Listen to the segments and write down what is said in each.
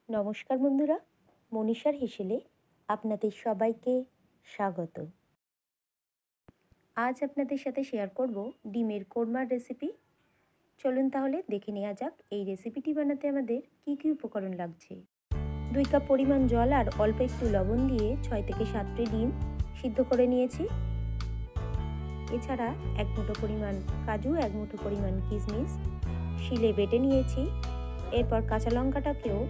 নমস্কার বন্ধুরা, মনীষার হেসেলে আপনাদের সবাইকে স্বাগত। আজ আপনাদের সাথে শেয়ার করব ডিমের কোরমার রেসিপি। চলুন তাহলে দেখে নেওয়া যাক এই রেসিপিটি বানাতে আমাদের কি কি উপকরণ লাগছে। 2 কাপ পরিমাণ জল আর অল্প একটু লবণ দিয়ে 6 থেকে 7টি ডিম সিদ্ধ করে নিয়েছি। এছাড়া 1 মুঠো পরিমাণ কাজু, 1 মুঠো পরিমাণ কিশমিশ শিলে বেটে নিয়েছি। এরপর কাঁচা লঙ্কাটাকেও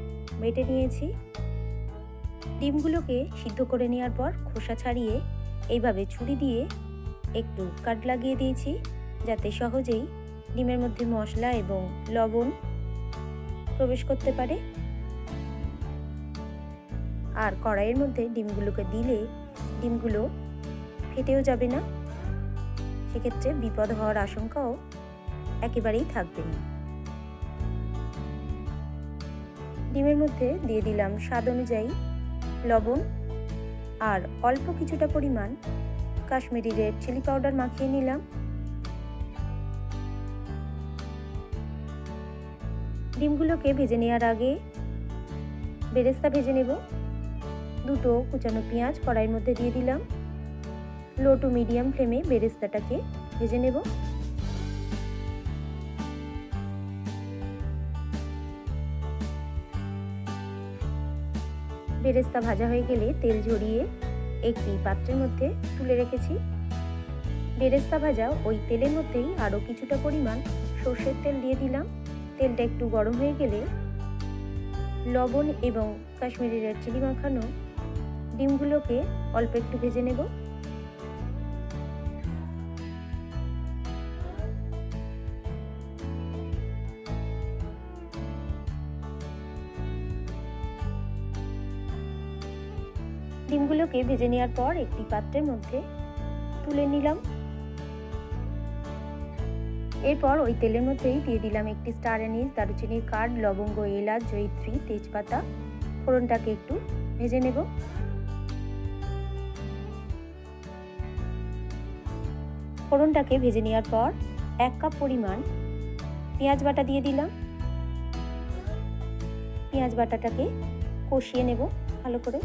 বেটে নিয়েছি। ডিমগুলোকে সিদ্ধ করে নেওয়ার পর খোসা ছাড়িয়ে এইভাবে ছুরি দিয়ে একটু কাট লাগিয়ে দিয়েছি, যাতে সহজেই ডিমের মধ্যে মশলা এবং লবণ প্রবেশ করতে পারে। আর কড়াইয়ের মধ্যে ডিমগুলোকে দিলে ডিমগুলো ফেটেও যাবে না, সেক্ষেত্রে বিপদ হওয়ার আশঙ্কাও একেবারেই থাকবে না। ডিমের মধ্যে দিয়ে দিলাম স্বাদ অনুযায়ী লবণ আর অল্প কিছুটা পরিমাণ কাশ্মীরি রেড চিলি পাউডার মাখিয়ে নিলাম। ডিমগুলোকে ভেজে নেওয়ার আগে বেরেস্তা ভেজে নেব। 2টো কুচানো পেঁয়াজ কড়াইয়ের মধ্যে দিয়ে দিলাম। লো টু মিডিয়াম ফ্লেমে বেরেস্তাটাকে ভেজে নেব। বেরেস্তা ভাজা হয়ে গেলে তেল ঝরিয়ে একটি পাত্রের মধ্যে তুলে রেখেছি। বেরেস্তা ভাজা ওই তেলের মধ্যেই আরও কিছুটা পরিমাণ সর্ষের তেল দিয়ে দিলাম। তেলটা একটু গরম হয়ে গেলে লবণ এবং কাশ্মীরি রেড চিলি মাখানো ডিমগুলোকে অল্প একটু ভেজে নেব। ডিমগুলোকে ভেজে নেওয়ার পর একটি পাত্রের মধ্যে তুলে নিলাম। এরপর ওই তেলের মধ্যেই দিয়ে দিলাম একটি স্টার অ্যানিস, দারুচিনির কাঠ, লবঙ্গ, এলাচ, জয়িত্রী, তেজপাতা। ফোড়নটাকে একটু ভেজে নেব। ফোড়নটাকে ভেজে নেওয়ার পর 1 কাপ পরিমাণ পেঁয়াজ বাটা দিয়ে দিলাম। পেঁয়াজ বাটাটাকে কষিয়ে নেব ভালো করে।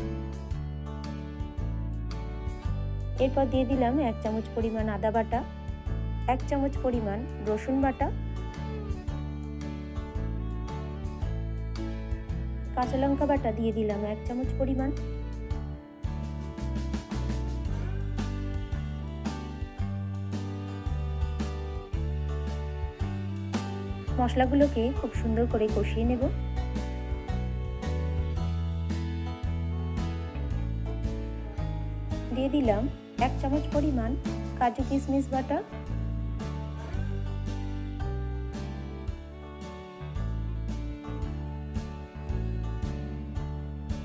এরপর দিয়ে দিলাম 1 চামচ পরিমাণ আদা বাটা, 1 চামচ পরিমাণ রসুন বাটা, কাঁচা লঙ্কা বাটা দিয়ে দিলাম 1 চামচ পরিমাণ। মশলাগুলোকে খুব সুন্দর করে কষিয়ে নেব। দিয়ে দিলাম 1 চামচ পরিমাণ কাজু কিশমিশ বাটা,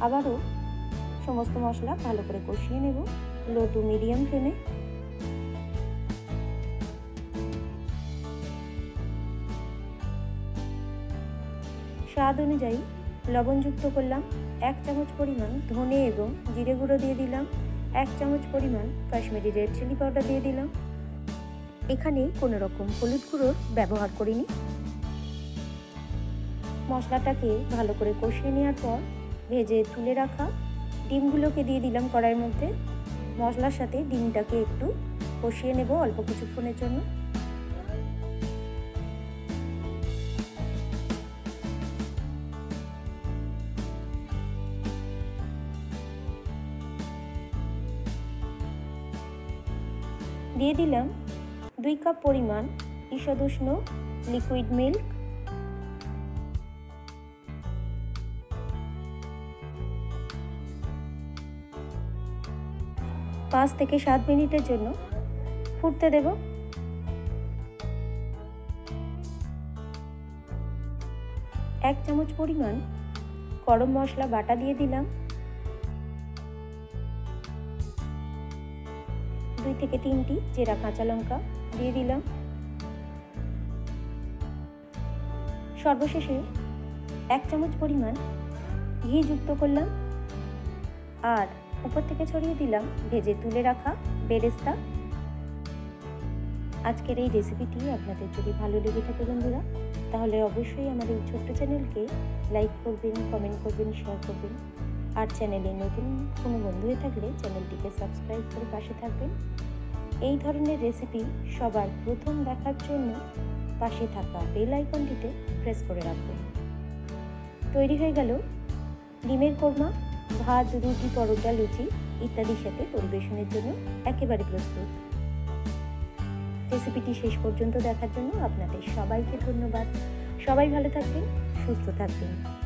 আবারও সমস্ত মশলা ভালো করে কষিয়ে নেব লো টু মিডিয়াম ফ্লেমে। স্বাদ অনুযায়ী লবণ যুক্ত করলাম। 1 চামচ পরিমাণ ধনে এবং জিরে গুঁড়ো দিয়ে দিলাম। 1 চামচ পরিমাণ কাশ্মীরি রেড চিলি পাউডার দিয়ে দিলাম। এখানে কোনো রকম হলুদ গুঁড়োর ব্যবহার করিনি। মশলাটাকে ভালো করে কষিয়ে নেওয়ার পর ভেজে তুলে রাখা ডিমগুলোকে দিয়ে দিলাম কড়াইয়ের মধ্যে। মশলার সাথে ডিমটাকে একটু কষিয়ে নেব অল্প কিছুক্ষণের জন্য। দিয়ে দিলাম 2 কাপ পরিমাণ ঈষদ উষ্ণ লিকুইড মিল্ক। পাঁচ থেকে 7 মিনিটের জন্য ফুটতে দেব। 1 চামচ পরিমাণ গরম মশলা বাটা দিয়ে দিলাম। 2 থেকে 3টি চেরা কাঁচা লঙ্কা দিয়ে দিলাম। সর্বশেষে 1 চামচ পরিমাণ ঘি যুক্ত করলাম আর উপর থেকে ছড়িয়ে দিলাম ভেজে তুলে রাখা বেরেস্তা। আজকের এই রেসিপিটি আপনাদের যদি ভালো লেগে থাকে বন্ধুরা, তাহলে অবশ্যই আমার এই ছোট্ট চ্যানেলকে লাইক করবেন, কমেন্ট করবেন, শেয়ার করবেন। আর চ্যানেলে নতুন কোনো বন্ধু হয়ে থাকলে চ্যানেলটিকে সাবস্ক্রাইব করে পাশে থাকবেন। এই ধরনের রেসিপি সবার প্রথম দেখার জন্য পাশে থাকা বেল আইকনটিতে প্রেস করে রাখবেন। তৈরি হয়ে গেল ডিমের কোরমা। ভাত, রুটি, পরোটা, লুচি ইত্যাদির সাথে পরিবেশনের জন্য একেবারে প্রস্তুত। রেসিপিটি শেষ পর্যন্ত দেখার জন্য আপনাদের সবাইকে ধন্যবাদ। সবাই ভালো থাকবেন, সুস্থ থাকবেন।